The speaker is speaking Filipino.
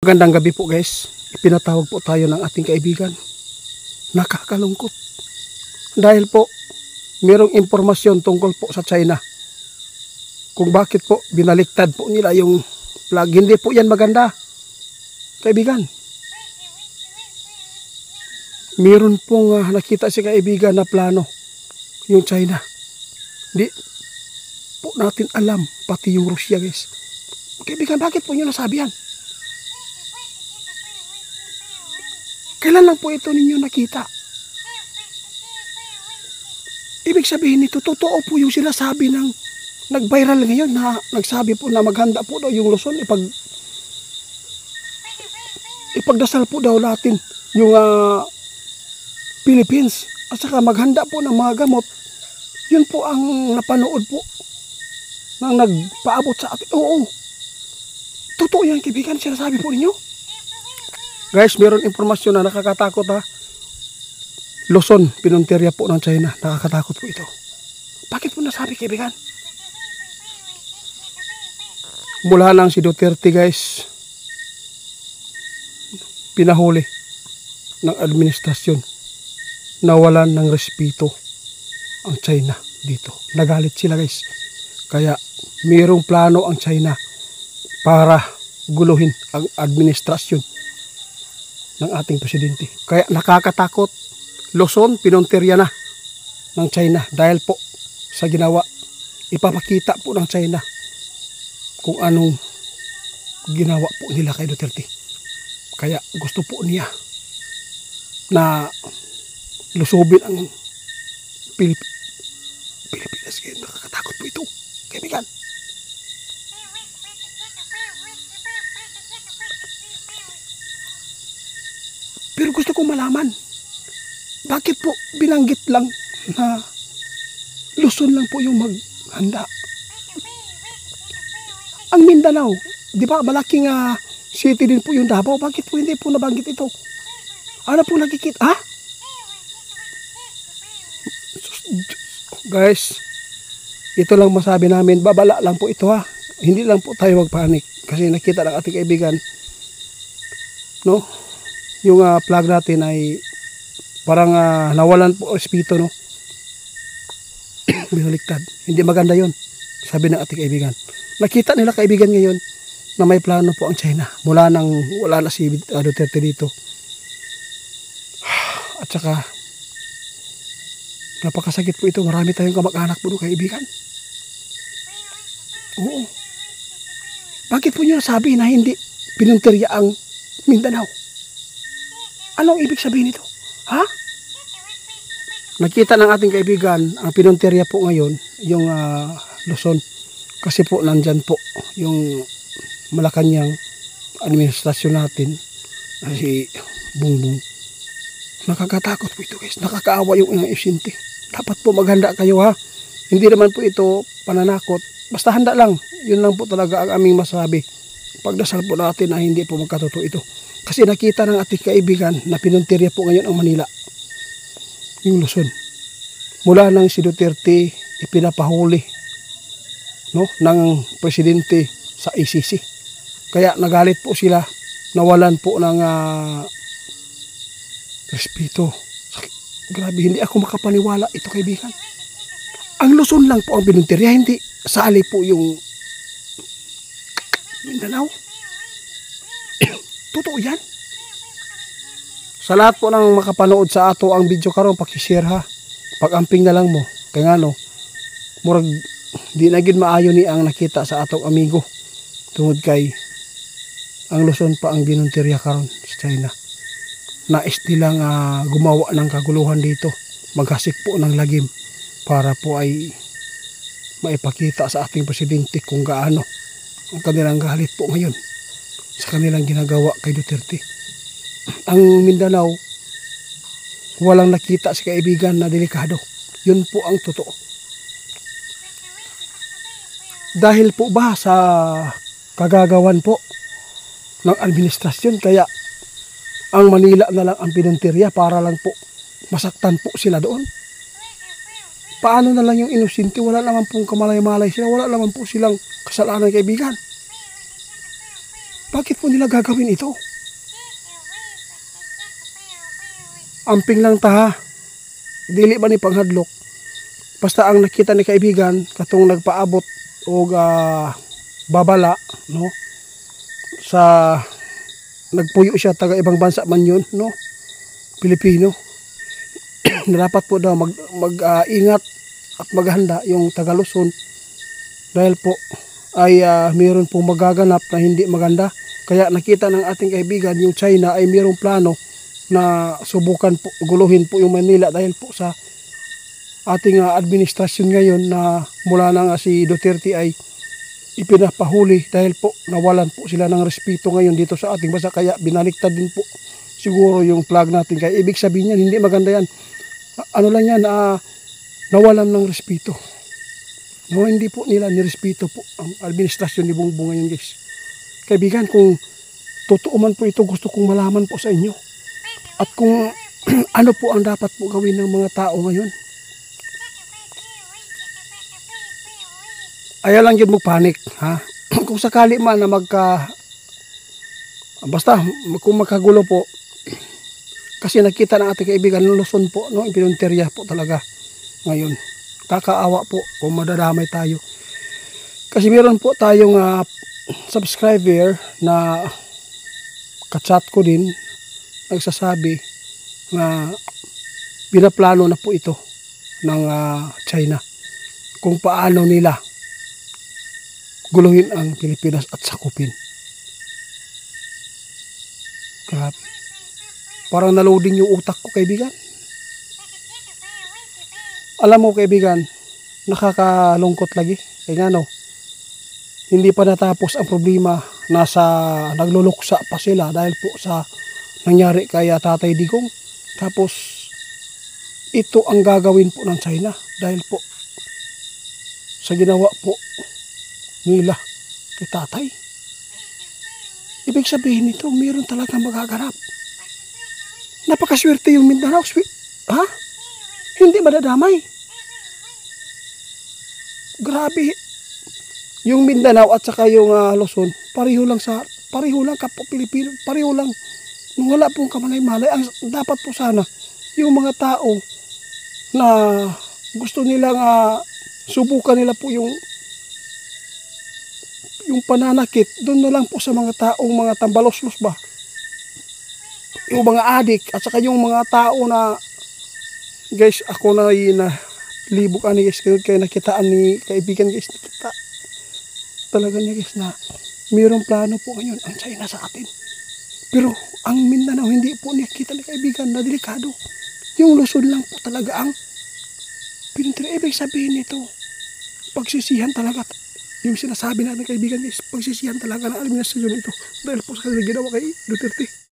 Magandang gabi po guys. Ipinatawag po tayo ng ating kaibigan. Nakakalungkot. Dahil po, mayroong impormasyon tungkol po sa China. Kung bakit po binaliktad po nila yung flag. Hindi po yan maganda. Kaibigan. Mayroon pong nakita si kaibigan na plano. Yung China. Hindi po natin alam. Pati yung Russia guys. Kaibigan, bakit po nyo nasabi yan? Kailan lang po ito ninyo nakita? Ibig sabihin nito, totoo po yung sinasabi ng nag-viral ngayon na nagsabi po na maghanda po daw yung Luzon. Ipagdasal po daw natin yung Philippines. At saka maghanda po ng mga gamot. Yun po ang napanood po nang nagpaabot sa atin. Oo. Totoo yan, kaibigan, sinasabi po ninyo. Guys, meron impormasyon na nakakatakot ha. Luzon, pinuntirya po ng China. Nakakatakot po ito. Bakit po nasabi, kaibigan? Mula lang si Duterte guys, pinahuli ng administrasyon. Nawalan ng respeto ang China dito. Nagalit sila guys. Kaya mayroong plano ang China para guluhin ang administrasyon ng ating presidente. Kaya nakakatakot. Luzon, pinuntirya na ng China dahil po sa ginawa. Ipapakita po ng China kung anong ginawa po nila kay Duterte. Kaya gusto po niya na lusubin ang Pilipinas. Kaya nakakatakot po ito, kaibigan. Pero gusto kong malaman, bakit po binanggit lang na Luzon lang po yung maghanda? Ang Mindanao, di ba malaking city din po yung Davao, bakit po hindi po nabanggit ito? Ano po nakikita? Ha? Guys, ito lang masabi namin, babala lang po ito ha. Hindi lang po tayo magpanik kasi nakita ng ating kaibigan, no? Yung flag natin ay parang nawalan po respeto, no? Binaliktad. Hindi maganda yon, sabi ng ating kaibigan. Nakita nila kaibigan ngayon na may plano po ang China mula nang wala na si Duterte dito. At saka napakasakit po ito. Marami tayong kamag-anak po, kaibigan. Oo. Bakit po nyo nasabi na hindi pinuntirya ang Mindanao? Anong ibig sabihin nito? Ha? Nakita ng ating kaibigan ang pinuntirya po ngayon, yung Luzon. Kasi po nandyan po yung Malacanang administrasyon natin, si Bongbong. Nakakatakot po ito guys. Nakakaawa yung isinti. Dapat po maghanda kayo ha. Hindi naman po ito pananakot. Basta handa lang. Yun lang po talaga ang aming masabi. Pagdasal po natin na hindi po magkatotoo ito. Kasi nakita ng ating kaibigan na pinuntirya po ngayon ang Manila, yung Luzon. Mula nang si Duterte ipinapahuli, no, ng presidente sa ICC. Kaya nagalit po sila, nawalan po ng respeto. Grabe, hindi ako makapaniwala ito, kaibigan. Ang Luzon lang po ang pinuntirya, hindi sali po yung Mindanao. Totoo yan. Sa lahat po ng makapanood sa ato ang video karon, pakishare ha. Pag-amping na lang mo. Kaya nga no, murag di na gid maayo ni ang nakita sa atong amigo. Tungod kay ang Luzon pa ang binuntirya karon sa China. Nais nilang gumawa ng kaguluhan dito. Maghasik po ng lagim para po ay maipakita sa ating presidente kung gaano ang kanilang galit po ngayon sa kanilang ginagawa kay Duterte. Ang Mindanao, walang nakita si kaibigan na delikado. Yun po ang totoo. Dahil po ba sa kagagawan po ng administrasyon, kaya ang Manila na lang ang pinuntirya para lang po masaktan po sila doon. Paano na lang yung inosente? Wala naman pong kamalay-malay sila. Wala naman po silang kasalanan, kaibigan. Bakit po nila gagawin ito? Amping lang ta ha. Dili ba ni panghadlok? Basta ang nakita ni kaibigan katong nagpaabot og babala, no? Sa nagpuyo siya taga ibang bansa man yun, no? Pilipino. Na dapat po daw mag-ingat at maghanda yung taga Luzon dahil po ay mayroon pong magaganap na hindi maganda. Kaya nakita ng ating kaibigan yung China ay mayroong plano na subukan po, guluhin po yung Manila dahil po sa ating administrasyon ngayon na mula na nga si Duterte ay ipinapahuli dahil po nawalan po sila ng respeto ngayon dito sa ating bansa, kaya binaliktad din po siguro yung flag natin. Kaya ibig sabihin yan, hindi maganda yan. Ano lang yan, nawalan ng respeto. No, hindi po nila nirespeto po ang administrasyon ni Bongbong ngayon, guys. Kaibigan, kung totoo man po ito, gusto kong malaman po sa inyo. At kung ano po ang dapat po gawin ng mga tao ngayon. Ayaw lang yun magpanik, ha? Kung sakali man na basta kung magkagulo po, kasi nakita ng ating kaibigan ng Luzon po, no? Pinunterya po talaga ngayon. Kakaawa po kung madadamay tayo. Kasi meron po tayong subscriber na kachat ko din, nagsasabi na pinaplano na po ito ng China kung paano nila guluhin ang Pilipinas at sakupin. Grabe. Parang naloading yung utak ko, kaibigan. Alam mo, kaibigan, nakakalungkot lagi. Kaya nga, no, hindi pa natapos ang problema, nagluluksa pa sila dahil po sa nangyari kay Tatay Digong. Tapos ito ang gagawin po ng China dahil po sa ginawa po nila kay Tatay. Ibig sabihin nito, mayroon talaga magaganap. Napakaswerte yung Mindanao. Ha? Hindi madadamay. Grabe. Yung Mindanao at saka yung Luzon, pareho lang kapwa Pilipino, pareho lang. Nung wala pong kamalay-malay, ang dapat po sana yung mga tao na gusto nilang subukan nila po yung pananakit, doon na lang po sa mga taong mga tambaloslos ba, yung mga adik at saka yung mga tao na, guys, ako na libog guys, kaya nakitaan ni kaibigan, guys, nakita talaga niya, guys, na mayroong plano po ngayon ang China sa atin. Pero ang Mindanao hindi po nakita ni kaibigan na delikado. Yung Luzon lang po talaga ang pinuntir. Ibig sabihin nito, pagsisihan talaga. Yung sinasabi natin kaibigan, guys, pagsisihan talaga ng administrasyon ito dahil po sa ginawa kay Duterte.